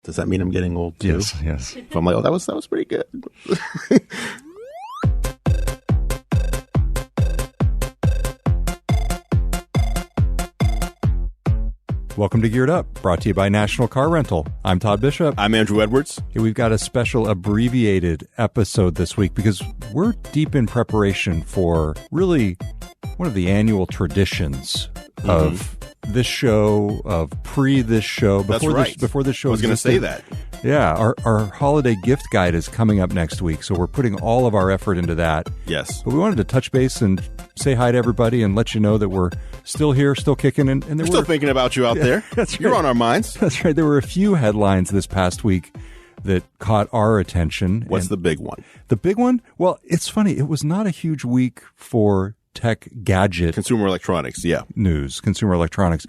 Does that mean I'm getting old too? Yes. If I'm like, oh, that was pretty good. Welcome to Geared Up, brought to you by National Car Rental. I'm Todd Bishop. I'm Andrew Edwards. Hey, we've got a special abbreviated episode this week because we're deep in preparation for really one of the annual traditions of this show, of this show. That's right. Before this show I was going to say that. Yeah, our holiday gift guide is coming up next week, so we're putting all of our effort into that. Yes. But we wanted to touch base and say hi to everybody and let you know that we're still here, still kicking. And we're still thinking about you out there. That's right. You're on our minds. That's right. There were a few headlines this past week that caught our attention. What's the big one? The big one? Well, it's funny. It was not a huge week for tech gadget. Consumer electronics, yeah. News, consumer electronics.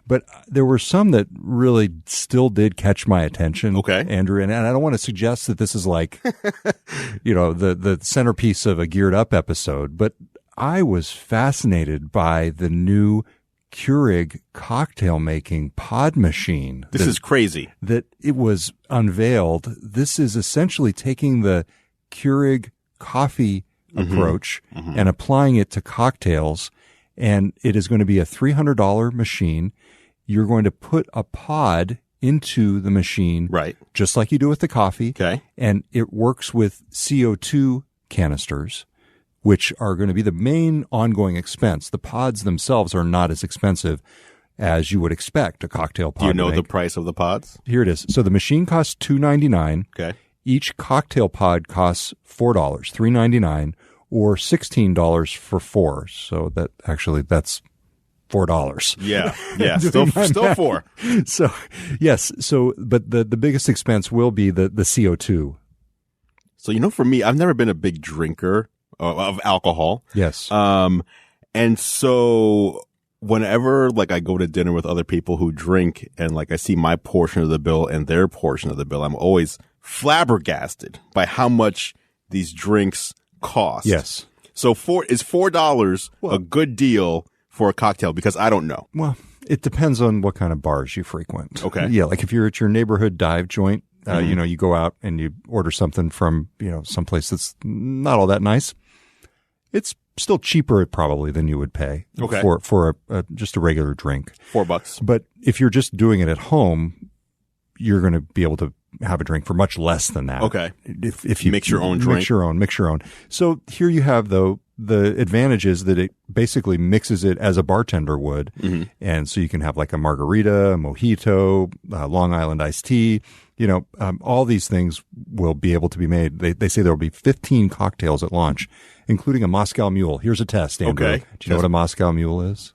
But there were some that really still did catch my attention, okay, Andrew. And I don't want to suggest that this is like, the centerpiece of a Geared Up episode, but I was fascinated by the new Keurig cocktail making pod machine. This is crazy. That it was unveiled. This is essentially taking the Keurig coffee approach and applying it to cocktails. And it is going to be a $300 machine. You're going to put a pod into the machine, right, just like you do with the coffee. Okay. And it works with CO2 canisters, which are going to be the main ongoing expense. The pods themselves are not as expensive as you would expect a cocktail pod. Do you know to make. the price of the pods? Here it is. So the machine costs $2.99. Okay. Each cocktail pod costs $4, $3.99, or $16 for 4. So that's $4. Yeah. Still 4. So yes. So, but the biggest expense will be the CO2. So, for me, I've never been a big drinker of alcohol. Yes. And so whenever I go to dinner with other people who drink and I see my portion of the bill and their portion of the bill, I'm always flabbergasted by how much these drinks cost. Yes. So is $4 a good deal for a cocktail? Because I don't know. Well, it depends on what kind of bars you frequent. Okay. Yeah. Like if you're at your neighborhood dive joint, you go out and you order something from, someplace that's not all that nice. It's still cheaper probably than you would pay for just a regular drink. $4. But if you're just doing it at home, you're going to be able to have a drink for much less than that. Okay. If you mix your own drink. Mix your own. So here you have though, the advantage is that it basically mixes it as a bartender would. Mm-hmm. And so you can have like a margarita, a mojito, Long Island iced tea, all these things will be able to be made. They say there will be 15 cocktails at launch, including a Moscow Mule. Here's a test, Andrew. Okay. Do you know what a Moscow Mule is?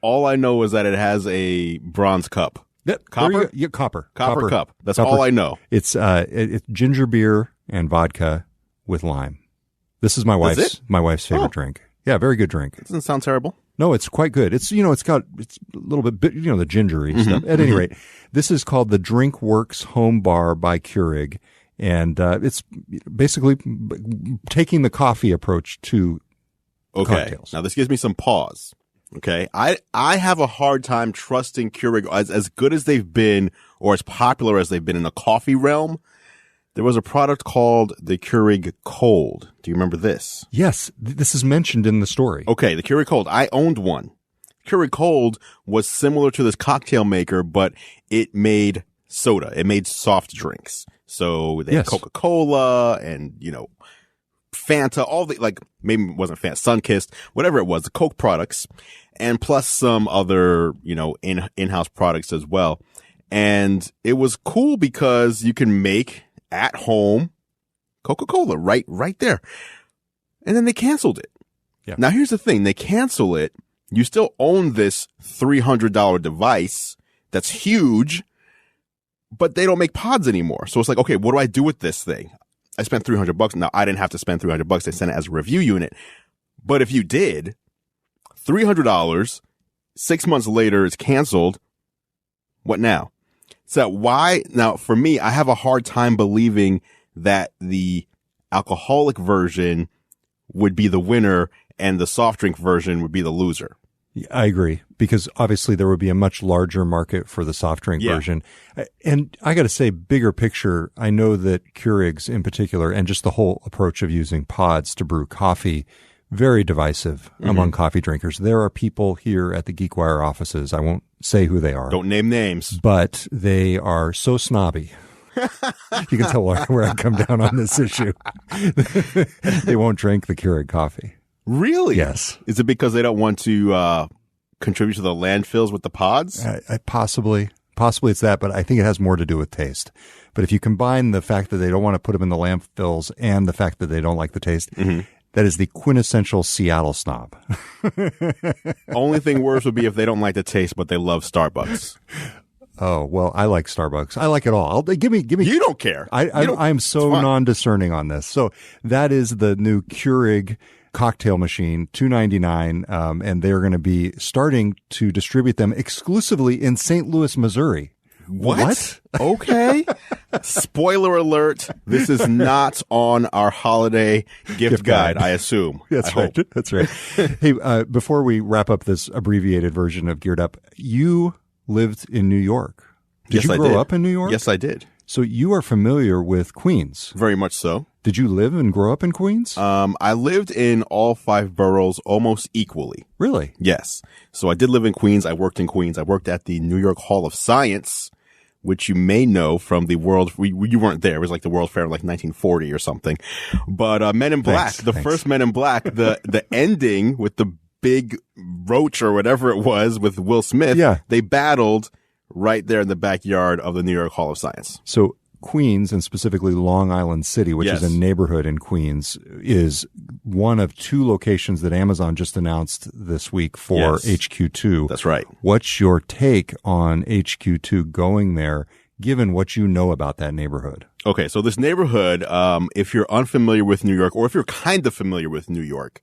All I know is that it has a bronze cup. Yep. Copper? Yeah, copper cup. That's all I know. It's ginger beer and vodka with lime. This is my wife's favorite drink. Yeah, very good drink. It doesn't sound terrible. No, it's quite good. It's it's a little bit the gingery stuff. At any rate, this is called the DrinkWorks Home Bar by Keurig, and it's basically taking the coffee approach to cocktails. Now this gives me some pause. Okay. I have a hard time trusting Keurig as good as they've been or as popular as they've been in the coffee realm. There was a product called the Keurig Cold. Do you remember this? Yes. This is mentioned in the story. Okay. The Keurig Cold. I owned one. Keurig Cold was similar to this cocktail maker, but it made soda. It made soft drinks. So they had Coca-Cola and, Fanta, all the, maybe it wasn't Fanta, Sunkist, whatever it was, the Coke products, and plus some other, in-house products as well. And it was cool because you can make at home Coca-Cola right there. And then they canceled it. Yeah. Now here's the thing. They cancel it. You still own this $300 device that's huge, but they don't make pods anymore. So it's like, okay, what do I do with this thing? I spent $300. Now I didn't have to spend $300. They sent it as a review unit. But if you did, $300, 6 months later, it's canceled. What now? So now for me, I have a hard time believing that the alcoholic version would be the winner and the soft drink version would be the loser. I agree, because obviously there would be a much larger market for the soft drink version. And I got to say, bigger picture, I know that Keurigs in particular, and just the whole approach of using pods to brew coffee, very divisive among coffee drinkers. There are people here at the GeekWire offices, I won't say who they are. Don't name names. But they are so snobby. You can tell where I come down on this issue. They won't drink the Keurig coffee. Really? Yes. Is it because they don't want to contribute to the landfills with the pods? Possibly it's that, but I think it has more to do with taste. But if you combine the fact that they don't want to put them in the landfills and the fact that they don't like the taste, that is the quintessential Seattle snob. Only thing worse would be if they don't like the taste, but they love Starbucks. Oh, well, I like Starbucks. I like it all. Give me. You don't care. I am so non-discerning on this. So that is the new Keurig cocktail machine, $2.99, and they're going to be starting to distribute them exclusively in St. Louis, Missouri. What? Okay. Spoiler alert. This is not on our holiday gift guide, I assume. That's right. That's right. Hey, before we wrap up this abbreviated version of Geared Up, you lived in New York. Did you grow up in New York? Yes, I did. So you are familiar with Queens. Very much so. Did you live and grow up in Queens? I lived in all 5 boroughs almost equally. Really? Yes. So I did live in Queens. I worked in Queens. I worked at the New York Hall of Science, which you may know from the World. You weren't there. It was like the World Fair in like 1940 or something. But Men in Black, first Men in Black, the ending with the big roach or whatever it was with Will Smith. Yeah. They battled right there in the backyard of the New York Hall of Science. So Queens, and specifically Long Island City, which is a neighborhood in Queens, is one of 2 locations that Amazon just announced this week for HQ2. That's right. What's your take on HQ2 going there, given what you know about that neighborhood? Okay, so this neighborhood, if you're unfamiliar with New York, or if you're kind of familiar with New York,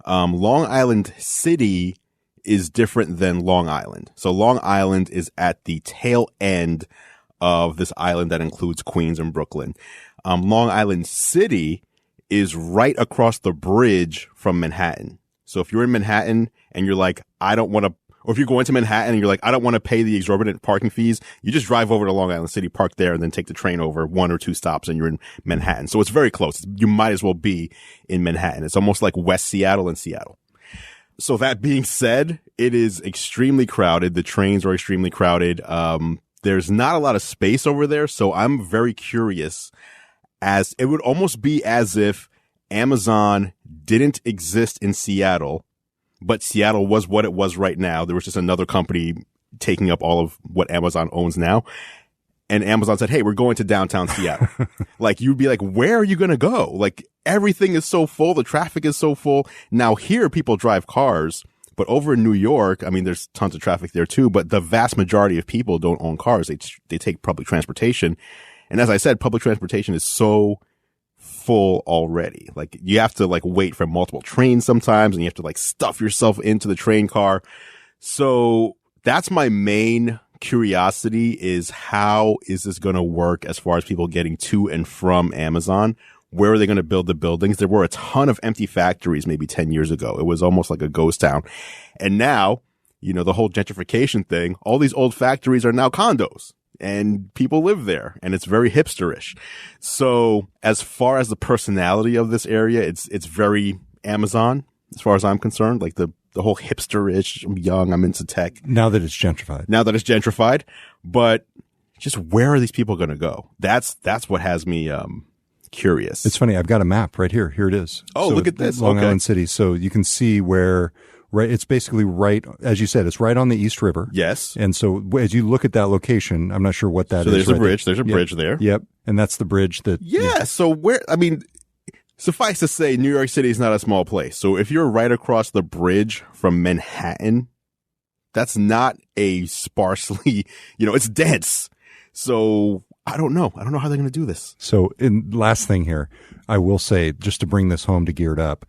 Long Island City is different than Long Island. So Long Island is at the tail end of this island that includes Queens and Brooklyn. Long Island City is right across the bridge from Manhattan. So if you're in Manhattan and you're like, I don't want to, or if you're going to Manhattan and you're like, I don't want to pay the exorbitant parking fees, you just drive over to Long Island City, park there, and then take the train over 1 or 2 stops and you're in Manhattan. So it's very close. You might as well be in Manhattan. It's almost like West Seattle and Seattle. So that being said, it is extremely crowded. The trains are extremely crowded. There's not a lot of space over there. So I'm very curious, as it would almost be as if Amazon didn't exist in Seattle, but Seattle was what it was right now. There was just another company taking up all of what Amazon owns now. And Amazon said, hey, we're going to downtown Seattle. Like, you'd be like, where are you going to go? Like, everything is so full. The traffic is so full. Now here, people drive cars, but over in New York, I mean, there's tons of traffic there too, but the vast majority of people don't own cars. They take public transportation. And as I said, public transportation is so full already. Like, you have to like wait for multiple trains sometimes, and you have to like stuff yourself into the train car. So that's my main curiosity, is how is this going to work as far as people getting to and from Amazon? Where are they going to build the buildings? There were a ton of empty factories maybe 10 years ago. It was almost like a ghost town. And now, you know, the whole gentrification thing, all these old factories are now condos and people live there, and it's very hipsterish. So as far as the personality of this area, it's very Amazon as far as I'm concerned, like the whole hipsterish, I'm young, I'm into tech. Now that it's gentrified. But just where are these people going to go? That's what has me, curious. It's funny. I've got a map right here. Here it is. Oh, so look at this. Long Island City. So you can see where, right. It's basically right, as you said, it's right on the East River. Yes. And so as you look at that location, I'm not sure what that is. So there's a bridge. There's a bridge there. Yep. And that's the bridge that. Yeah. So suffice to say, New York City is not a small place. So if you're right across the bridge from Manhattan, that's not a sparsely, it's dense. So I don't know. I don't know how they're going to do this. So last thing here, I will say, just to bring this home to Geared Up,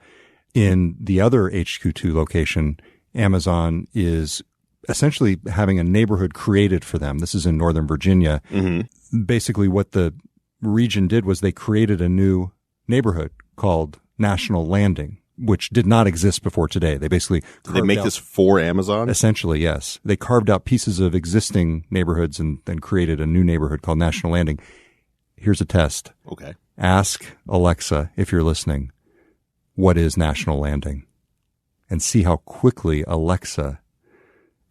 in the other HQ2 location, Amazon is essentially having a neighborhood created for them. This is in Northern Virginia. Mm-hmm. Basically what the region did was they created a new neighborhood called National Landing. which did not exist before today. They basically they make this for Amazon? Essentially, yes. They carved out pieces of existing neighborhoods and then created a new neighborhood called National Landing. Here's a test. Okay. Ask Alexa, if you're listening, what is National Landing? And see how quickly Alexa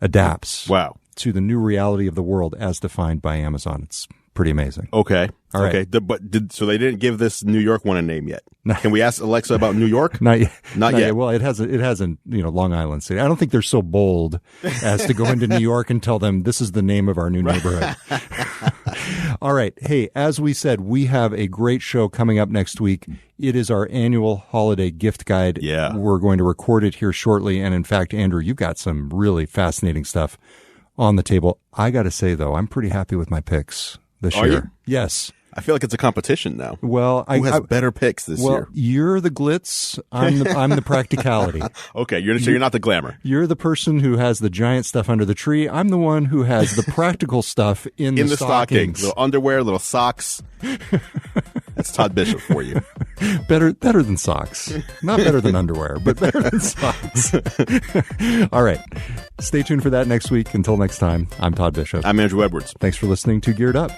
adapts to the new reality of the world as defined by Amazon. It's pretty amazing. Okay. All right. Okay. So they didn't give this New York one a name yet. Can we ask Alexa about New York? Not yet. Not yet. Well, it hasn't, Long Island City. I don't think they're so bold as to go into New York and tell them this is the name of our new neighborhood. All right. Hey, as we said, we have a great show coming up next week. It is our annual holiday gift guide. Yeah. We're going to record it here shortly. And in fact, Andrew, you've got some really fascinating stuff on the table. I got to say, though, I'm pretty happy with my picks this year. You? Yes. I feel like it's a competition now. Well, who has better picks this year? Well, you're the glitz. I'm the practicality. Okay, you're not the glamour. You're the person who has the giant stuff under the tree. I'm the one who has the practical stuff in the stockings. Little underwear, little socks. That's Todd Bishop for you. Better than socks. Not better than underwear, but better than socks. All right. Stay tuned for that next week. Until next time, I'm Todd Bishop. I'm Andrew Edwards. Thanks for listening to Geared Up.